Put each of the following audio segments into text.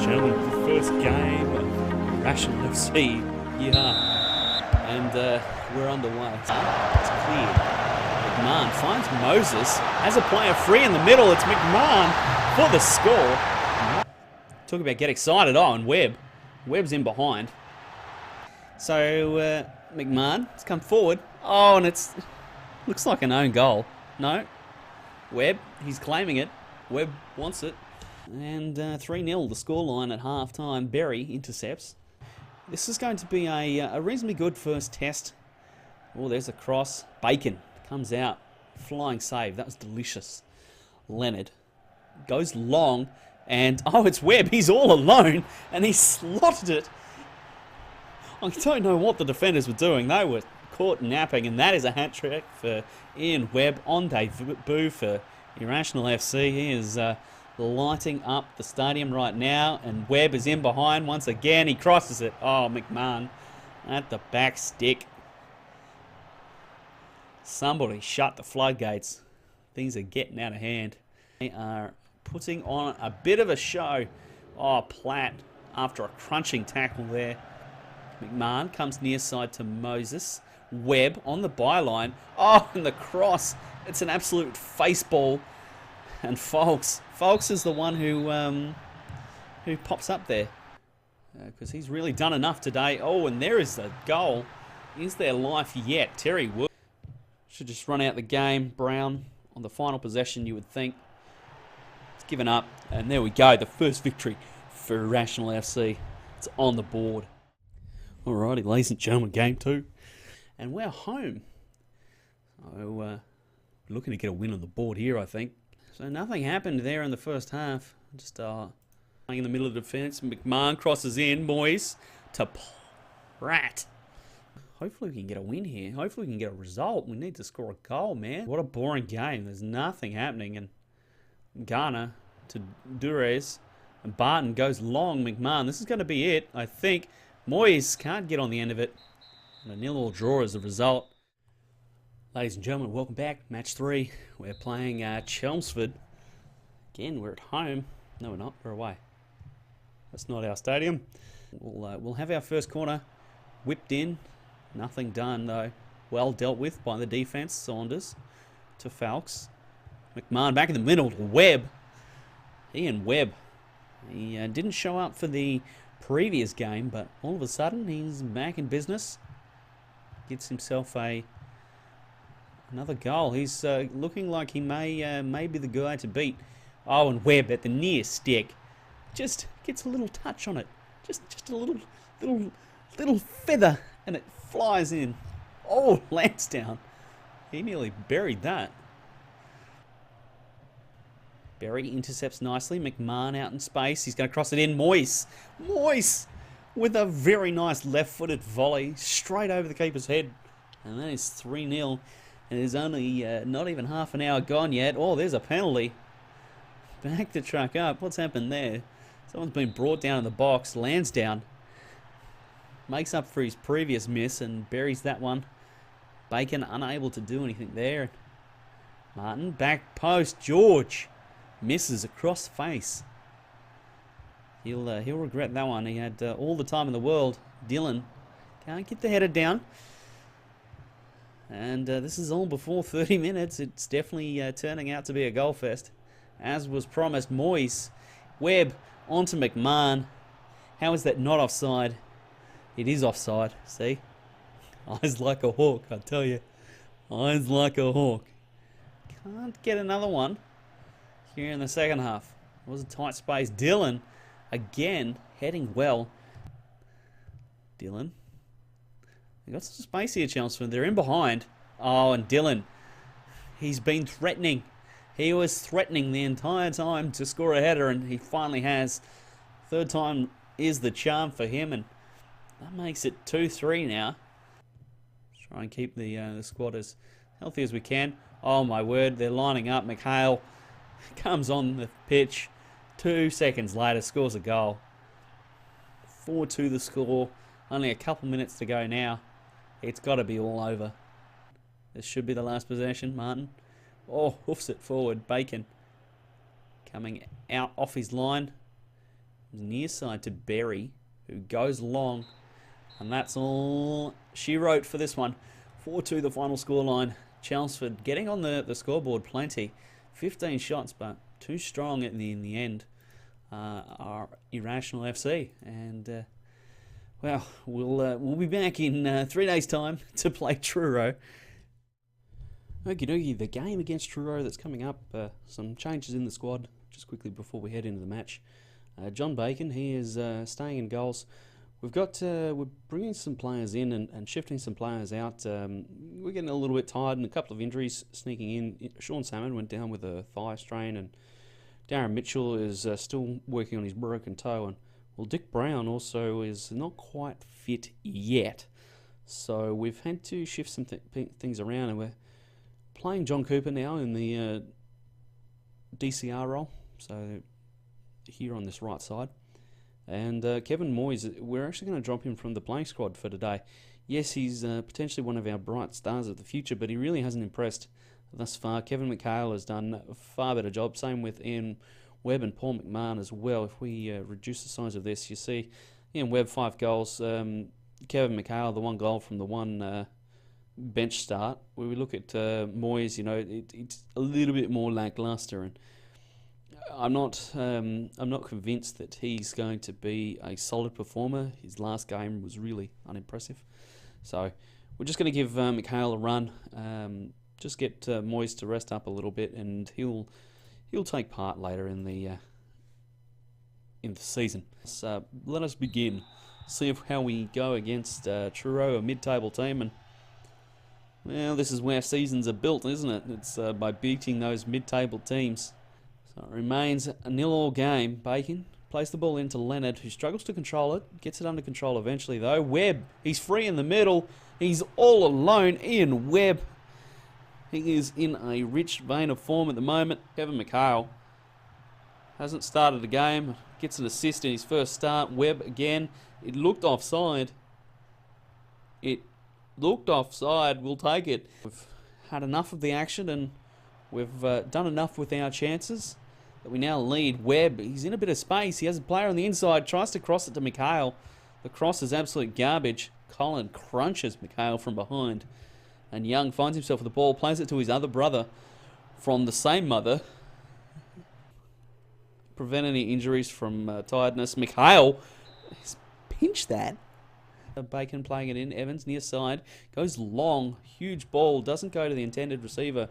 gentlemen, the first game of Irrational FC. Yeah, and we're underway. It's clear. McMahon finds Moses, has a player free in the middle. It's McMahon for the score. Talk about get excited. Oh, and Webb's in behind. So McMahon has come forward. Oh, and it's looks like an own goal. No, Webb, he's claiming it. Webb wants it. And 3-0 the scoreline at half-time. Berry intercepts. This is going to be a reasonably good first test. Oh, there's a cross. Bacon comes out. Flying save. That was delicious. Leonard goes long. And, oh, it's Webb. He's all alone. And he slotted it. I don't know what the defenders were doing. They were caught napping. And that is a hat-trick for Ian Webb on debut for Irrational FC. He is lighting up the stadium right now, and Webb is in behind once again. He crosses it. Oh, McMahon at the back stick. Somebody shut the floodgates. Things are getting out of hand. They are putting on a bit of a show. Oh, Platt after a crunching tackle there. McMahon comes near side to Moses. Webb on the byline. Oh, and the cross. It's an absolute face ball. And Folks is the one who pops up there. Because he's really done enough today. Oh, and there is the goal. Is there life yet? Terry Wood should just run out the game. Brown on the final possession, you would think. It's given up. And there we go. The first victory for Irrational FC. It's on the board. Alrighty, ladies and gentlemen, game 2. And we're home. So, looking to get a win on the board here, I think. So nothing happened there in the first half. Just playing in the middle of the defence. McMahon crosses in. Moyes to Pratt. Hopefully we can get a win here. Hopefully we can get a result. We need to score a goal, man. What a boring game. There's nothing happening. And Garner to Durez. And Barton goes long. McMahon. This is going to be it, I think. Moyes can't get on the end of it. And a 0-0 draw as a result. Ladies and gentlemen, welcome back. Match 3. We're playing Chelmsford. Again, we're at home. No, we're not. We're away. That's not our stadium. We'll have our first corner whipped in. Nothing done, though. Well dealt with by the defence. Saunders to Falks. McMahon back in the middle to Webb. Ian Webb. He didn't show up for the previous game, but all of a sudden he's back in business. Gets himself another goal. He's looking like he may be the guy to beat. Oh, and Webb at the near stick. Just gets a little touch on it. Just a little feather, and it flies in. Oh, Lansdowne. He nearly buried that. Berry intercepts nicely. McMahon out in space. He's going to cross it in. Moyes with a very nice left-footed volley straight over the keeper's head. And that is 3-0. And there's only not even half an hour gone yet. Oh, there's a penalty. Back the truck up. What's happened there? Someone's been brought down in the box. Lansdowne makes up for his previous miss and buries that one. Bacon unable to do anything there. Martin, back post. George misses across face. He'll regret that one. He had all the time in the world. Dylan can't get the header down. And this is all before 30 minutes. It's definitely turning out to be a goal fest. As was promised, Moyes. Webb onto McMahon. How is that not offside? It is offside, see? Eyes like a hawk, I tell you. Eyes like a hawk. Can't get another one here in the second half. It was a tight space. Dylan, again, heading well. Dylan. They've got some space here, Chelmsford. They're in behind. Oh, and Dylan. He's been threatening. He was threatening the entire time to score a header, and he finally has. Third time is the charm for him, and that makes it 2-3 now. Try and keep the squad as healthy as we can. Oh, my word. They're lining up. McHale comes on the pitch. 2 seconds later, scores a goal. 4-2 the score. Only a couple minutes to go now. It's got to be all over. This should be the last possession. Martin. Oh, hoofs it forward. Bacon coming out off his line. Near side to Berry, who goes long. And that's all she wrote for this one. 4-2 the final scoreline. Chelmsford getting on the scoreboard plenty. 15 shots, but too strong in the end. Are Irrational FC. And, well, we'll be back in 3 days' time to play Truro. Okie dokie, the game against Truro that's coming up. Some changes in the squad just quickly before we head into the match. John Bacon, he is staying in goals. We're bringing some players in and shifting some players out. We're getting a little bit tired and a couple of injuries sneaking in. Sean Salmon went down with a thigh strain, and Darren Mitchell is still working on his broken toe. And well, Dick Brown also is not quite fit yet. So we've had to shift some things around, and we're playing John Cooper now in the DCR role. So here on this right side. And Kevin Moyes, we're actually going to drop him from the playing squad for today. Yes, he's potentially one of our bright stars of the future, but he really hasn't impressed thus far. Kevin McHale has done a far better job. Same with Ian Webb and Paul McMahon as well. If we reduce the size of this, you see Ian Webb 5 goals. Kevin McHale, the 1 goal from the 1 bench start. Where we look at Moyes, you know, it's a little bit more lackluster, and I'm not convinced that he's going to be a solid performer. His last game was really unimpressive. So we're just going to give McHale a run. Just get Moyes to rest up a little bit, and he'll take part later in the season. So let us begin. See how we go against Truro, a mid-table team, and well, this is where seasons are built, isn't it? It's by beating those mid-table teams. So it remains a 0-0 game. Bacon plays the ball into Leonard, who struggles to control it. Gets it under control eventually, though. Webb, he's free in the middle. He's all alone. Ian Webb. He is in a rich vein of form at the moment. Kevin McHale hasn't started the game. Gets an assist in his first start. Webb again. It looked offside. We'll take it. We've had enough of the action, and we've done enough with our chances that we now lead. Webb, he's in a bit of space. He has a player on the inside, tries to cross it to McHale. The cross is absolute garbage. Colin crunches McHale from behind. And Young finds himself with the ball, plays it to his other brother from the same mother. Prevent any injuries from tiredness. McHale has pinched that. Bacon playing it in. Evans near side. Goes long. Huge ball. Doesn't go to the intended receiver.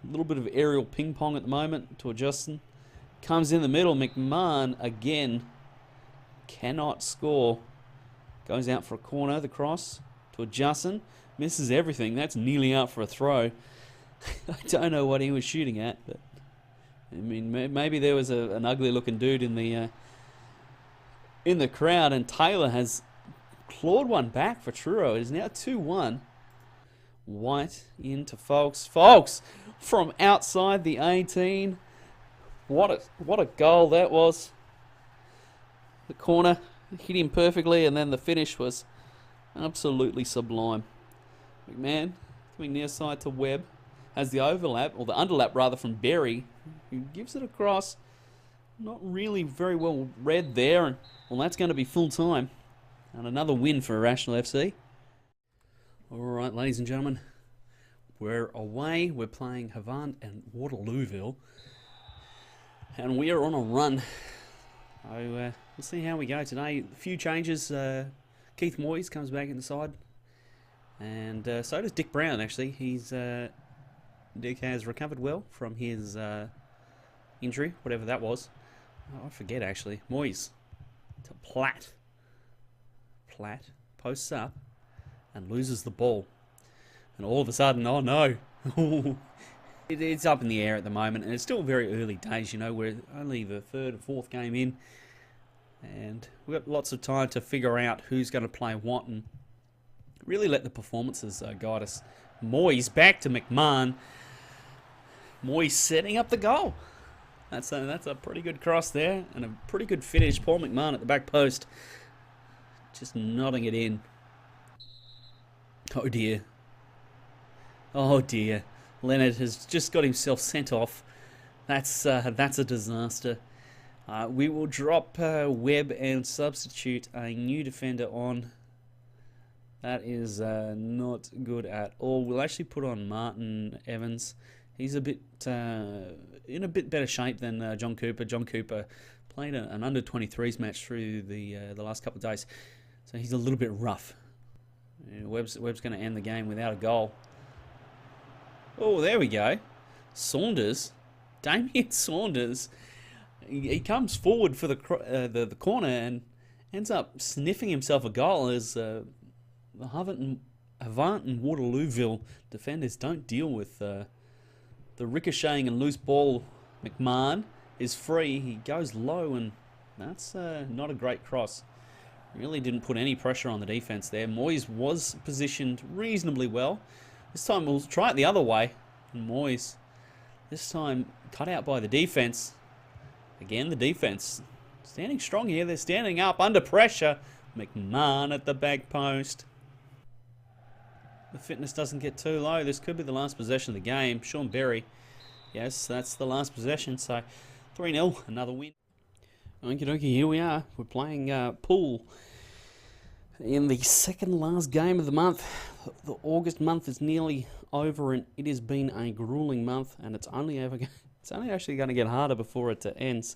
A little bit of aerial ping pong at the moment to Justin. Comes in the middle. McMahon again cannot score. Goes out for a corner. The cross to Justin. Misses everything. That's nearly out for a throw. I don't know what he was shooting at, but I mean, maybe there was an ugly looking dude in the crowd, and Taylor has clawed one back for Truro. It is now 2-1. White into Folks. Folks from outside the 18. What a goal that was. The corner hit him perfectly, and then the finish was absolutely sublime. McMahon coming near side to Webb. Has the overlap, or the underlap rather, from Berry, who gives it across. Not really very well read there, and well, that's going to be full time. And another win for Irrational FC. Alright, ladies and gentlemen, we're away. We're playing Havant and Waterlooville. And we are on a run. So we'll see how we go today. A few changes. Keith Moyes comes back in the side. And so does Dick Brown, actually. Dick has recovered well from his injury, whatever that was. Oh, I forget, actually. Moyes to Platt. Platt posts up and loses the ball. And all of a sudden, oh no. It's up in the air at the moment, and it's still very early days, you know. We're only the 3rd or 4th game in. And we've got lots of time to figure out who's going to play what and really let the performances guide us. Moyes back to McMahon. Moyes setting up the goal. That's a pretty good cross there and a pretty good finish. Paul McMahon at the back post. Just nodding it in. Oh dear. Oh dear. Leonard has just got himself sent off. That's a disaster. We will drop Webb and substitute a new defender on. That is not good at all. We'll actually put on Martin Evans. He's a bit in a bit better shape than John Cooper. John Cooper played an under-23s match through the last couple of days, so he's a little bit rough. Webb's going to end the game without a goal. Oh, there we go. Saunders, Damien Saunders. He comes forward for the corner and ends up sniffing himself a goal as the Havant and Waterlooville defenders don't deal with the ricocheting and loose ball. McMahon is free. He goes low, and that's not a great cross. Really didn't put any pressure on the defense there. Moyes was positioned reasonably well. This time we'll try it the other way. And Moyes, this time cut out by the defense. Again, the defense standing strong here. They're standing up under pressure. McMahon at the back post. The fitness doesn't get too low. This could be the last possession of the game. Sean Berry. Yes, that's the last possession. So 3-0, another win. Okie dokie, here we are. We're playing pool in the second last game of the month. The August month is nearly over, and it has been a grueling month, and it's only actually going to get harder before it ends.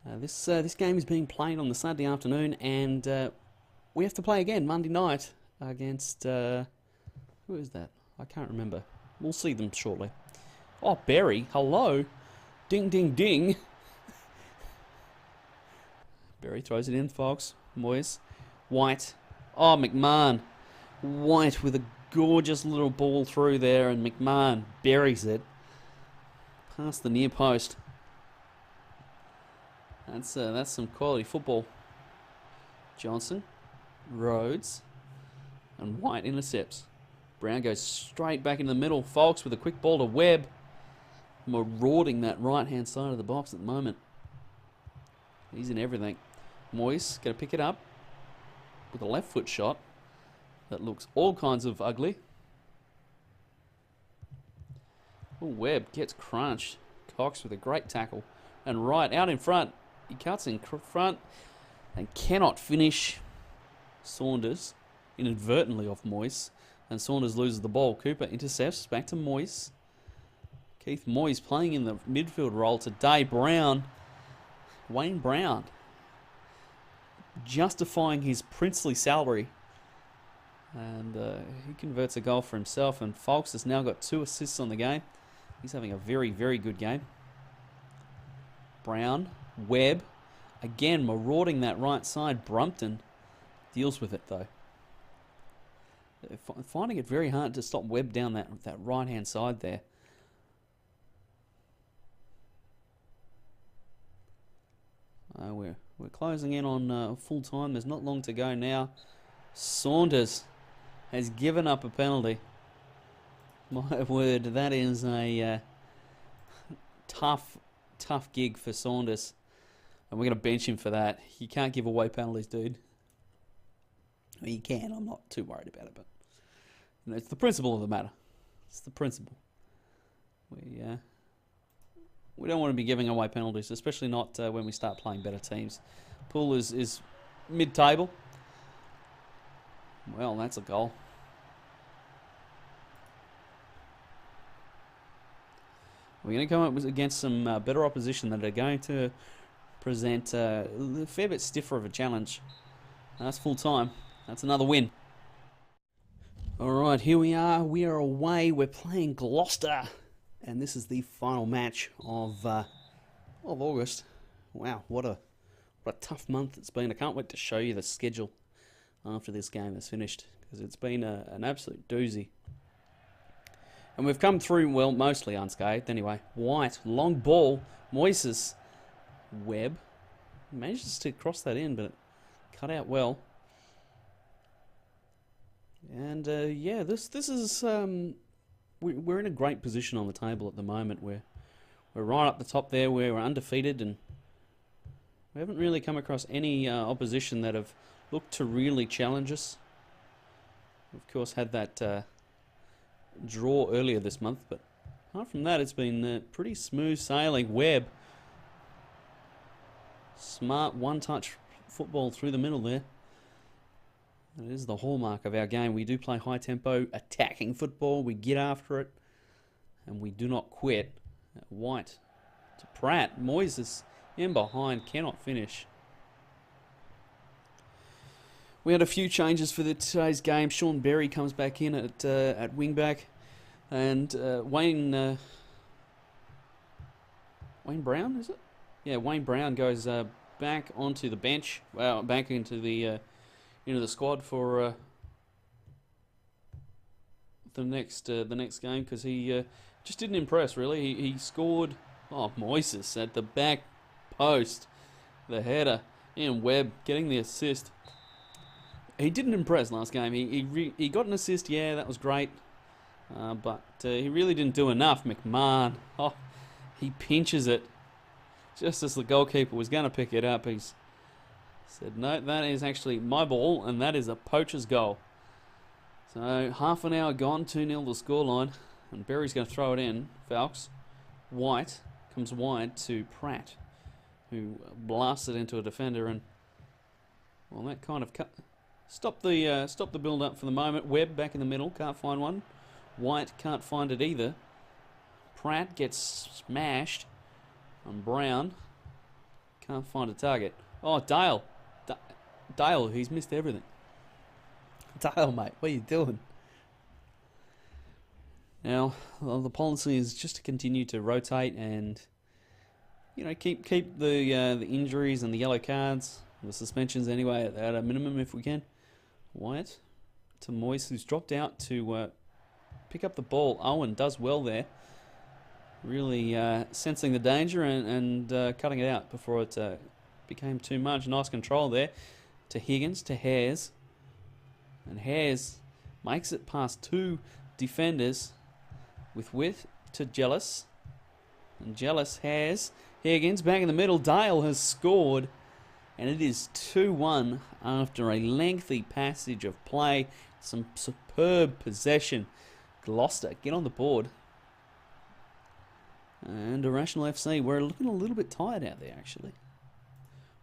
This game is being played on the Saturday afternoon, and we have to play again Monday night against who is that? I can't remember. We'll see them shortly. Oh, Berry, hello, ding ding ding. Berry throws it in, Fox. Moyes. White. Oh, McMahon. White with a gorgeous little ball through there, and McMahon buries it past the near post. That's some quality football. Johnson. Rhodes. And White intercepts. Brown goes straight back into the middle. Fox with a quick ball to Webb. Marauding that right-hand side of the box at the moment. He's in everything. Moyes going to pick it up with a left foot shot that looks all kinds of ugly. Oh, Webb gets crunched. Cox with a great tackle. And right out in front. He cuts in front and cannot finish. Saunders inadvertently off Moyes. And Saunders loses the ball. Cooper intercepts. Back to Moyes. Keith Moyes playing in the midfield role today. Brown. Wayne Brown justifying his princely salary, and he converts a goal for himself, and Foulkes has now got 2 assists on the game. He's having a very, very good game. Brown, Webb, again marauding that right side. Brumpton deals with it though. Finding it very hard to stop Webb down that right hand side there. We're closing in on full time. There's not long to go now. Saunders has given up a penalty. My word, that is a tough gig for Saunders. And we're going to bench him for that. You can't give away penalties, dude. Well, you can. I'm not too worried about it, but it's the principle of the matter. It's the principle. We don't want to be giving away penalties, especially not when we start playing better teams. Pool is mid-table. Well, that's a goal. We're going to come up against some better opposition that are going to present a fair bit stiffer of a challenge. That's full time. That's another win. Alright, here we are. We are away. We're playing Gloucester. And this is the final match of August. Wow, what a tough month it's been. I can't wait to show you the schedule after this game is finished, because it's been an absolute doozy. And we've come through, well, mostly unscathed anyway. White, long ball, Moises, Webb. Manages to cross that in, but it cut out well. And yeah, this is... We're in a great position on the table at the moment. We're right up the top there. We're undefeated, and we haven't really come across any opposition that have looked to really challenge us. We've, of course, had that draw earlier this month, but apart from that, it's been pretty smooth sailing. Webb Smart one-touch football through the middle there. That is the hallmark of our game. We do play high-tempo, attacking football. We get after it, and we do not quit. White to Pratt. Moises in behind, cannot finish. We had a few changes for today's game. Sean Berry comes back in at wing-back, and Wayne Brown, is it? Yeah, Wayne Brown goes back onto the bench. Well, back into the squad for the next game, because he just didn't impress really. He scored. Oh, Moises at the back post, the header. Ian Webb getting the assist. He didn't impress last game. He got an assist, yeah, that was great. But he really didn't do enough. McMahon, he pinches it. Just as the goalkeeper was going to pick it up, he's said, no, that is actually my ball, and that is a poacher's goal. So, half an hour gone, 2-0 the scoreline, and Berry's going to throw it in. Falks. White comes wide to Pratt, who blasts it into a defender, and, well, that kind of stop the build-up for the moment. Webb back in the middle, can't find one. White can't find it either. Pratt gets smashed, and Brown can't find a target. Oh, Dale. Dale, he's missed everything. Dale, mate, what are you doing? Now, the policy is just to continue to rotate and, keep the injuries and the yellow cards, the suspensions anyway, at a minimum if we can. White to Moyes, who's dropped out to pick up the ball. Owen does well there. Really sensing the danger and cutting it out before it became too much. Nice control there. To Higgins, to Hares. And Hares makes it past two defenders with width to Jealous. And Jealous, Hares, Higgins back in the middle. Dale has scored. And it is 2-1 after a lengthy passage of play. Some superb possession. Gloucester, get on the board. And Irrational FC, we're looking a little bit tired out there, actually.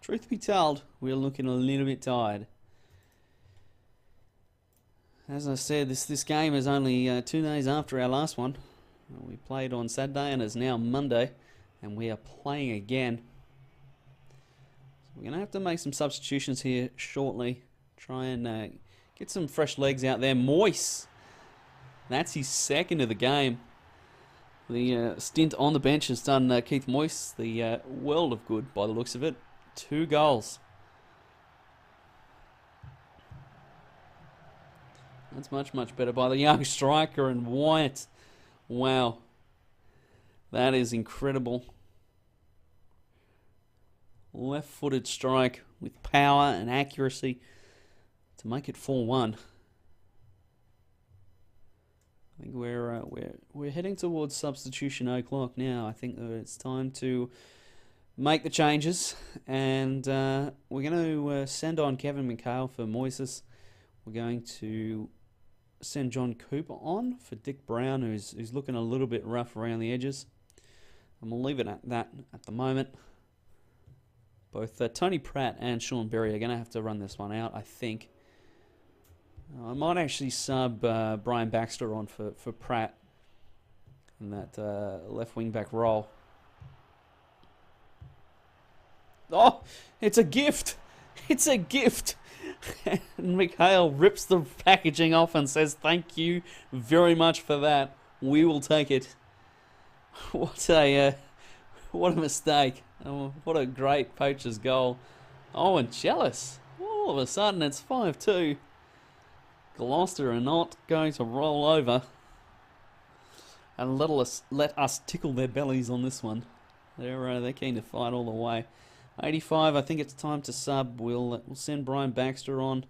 Truth be told, we're looking a little bit tired. As I said, this game is only 2 days after our last one. We played on Saturday and it's now Monday, and we are playing again. So we're going to have to make some substitutions here shortly. Try and get some fresh legs out there. Moyes, that's his second of the game. The stint on the bench has done Keith Moyes the world of good by the looks of it. 2 goals. That's much, much better by the young striker. And White. Wow. That is incredible. Left-footed strike with power and accuracy to make it 4-1. I think we're heading towards substitution o'clock now. I think that it's time to make the changes, and we're going to send on Kevin McHale for Moises. We're going to send John Cooper on for Dick Brown, who's looking a little bit rough around the edges. And we'll leave it at that at the moment. Both Tony Pratt and Sean Berry are going to have to run this one out, I think. I might actually sub Brian Baxter on for Pratt in that left wing back role. Oh, it's a gift! It's a gift! And Mikhail rips the packaging off and says, thank you very much for that. We will take it. What a mistake. What a great poacher's goal. Oh, and Jealous. All of a sudden, it's 5-2. Gloucester are not going to roll over and let us tickle their bellies on this one. They're keen to fight all the way. 85, I think it's time to sub. We'll send Brian Baxter on,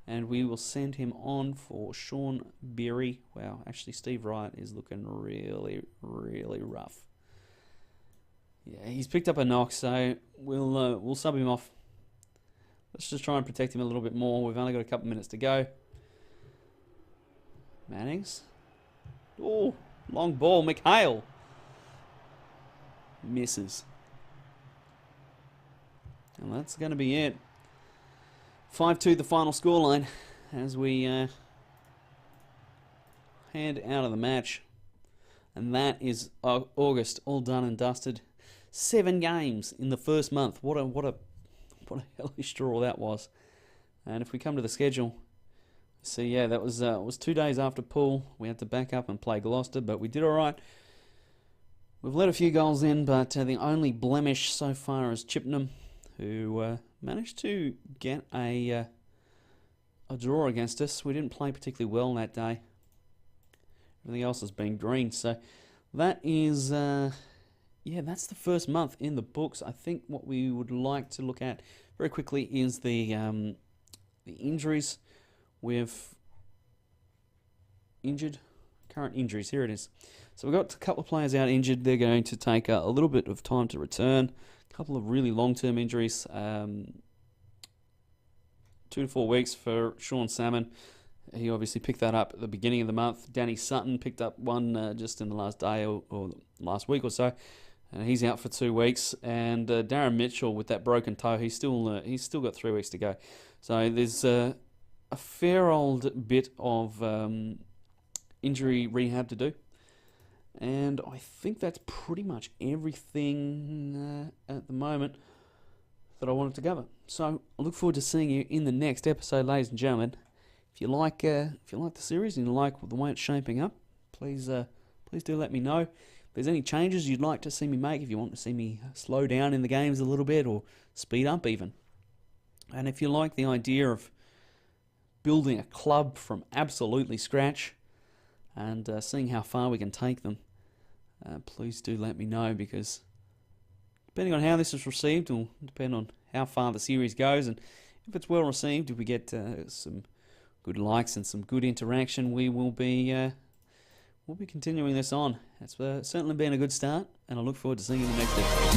and we will send him on for Sean Berry. Wow, actually Steve Wright is looking really, really rough. Yeah, he's picked up a knock, so we'll sub him off. Let's just try and protect him a little bit more. We've only got a couple minutes to go. Mannings. Oh, long ball. McHale. Misses. And that's going to be it. 5-2 the final scoreline as we head out of the match. And that is August, all done and dusted. 7 games in the first month. What a hellish draw that was. And if we come to the schedule, see, yeah, that was 2 days after Poole. We had to back up and play Gloucester, but we did all right. We've let a few goals in, but the only blemish so far is Chippenham, who managed to get a draw against us. We didn't play particularly well that day. Everything else has been green. So that is, that's the first month in the books. I think what we would like to look at very quickly is the injuries. We've current injuries. Here it is. So we've got a couple of players out injured. They're going to take a little bit of time to return. A couple of really long-term injuries. 2 to 4 weeks for Sean Salmon. He obviously picked that up at the beginning of the month. Danny Sutton picked up one just in the last day or last week or so. And he's out for 2 weeks. And Darren Mitchell with that broken toe, he's still got 3 weeks to go. So there's a fair old bit of injury rehab to do. And I think that's pretty much everything at the moment that I wanted to cover. So I look forward to seeing you in the next episode, ladies and gentlemen. If you like the series and you like the way it's shaping up, please do let me know. If there's any changes you'd like to see me make, if you want to see me slow down in the games a little bit or speed up even. And if you like the idea of building a club from absolutely scratch and seeing how far we can take them, please do let me know, because depending on how this is received will depend on how far the series goes, and if it's well received, if we get some good likes and some good interaction, we'll be continuing this on. It's certainly been a good start, and I look forward to seeing you in the next episode.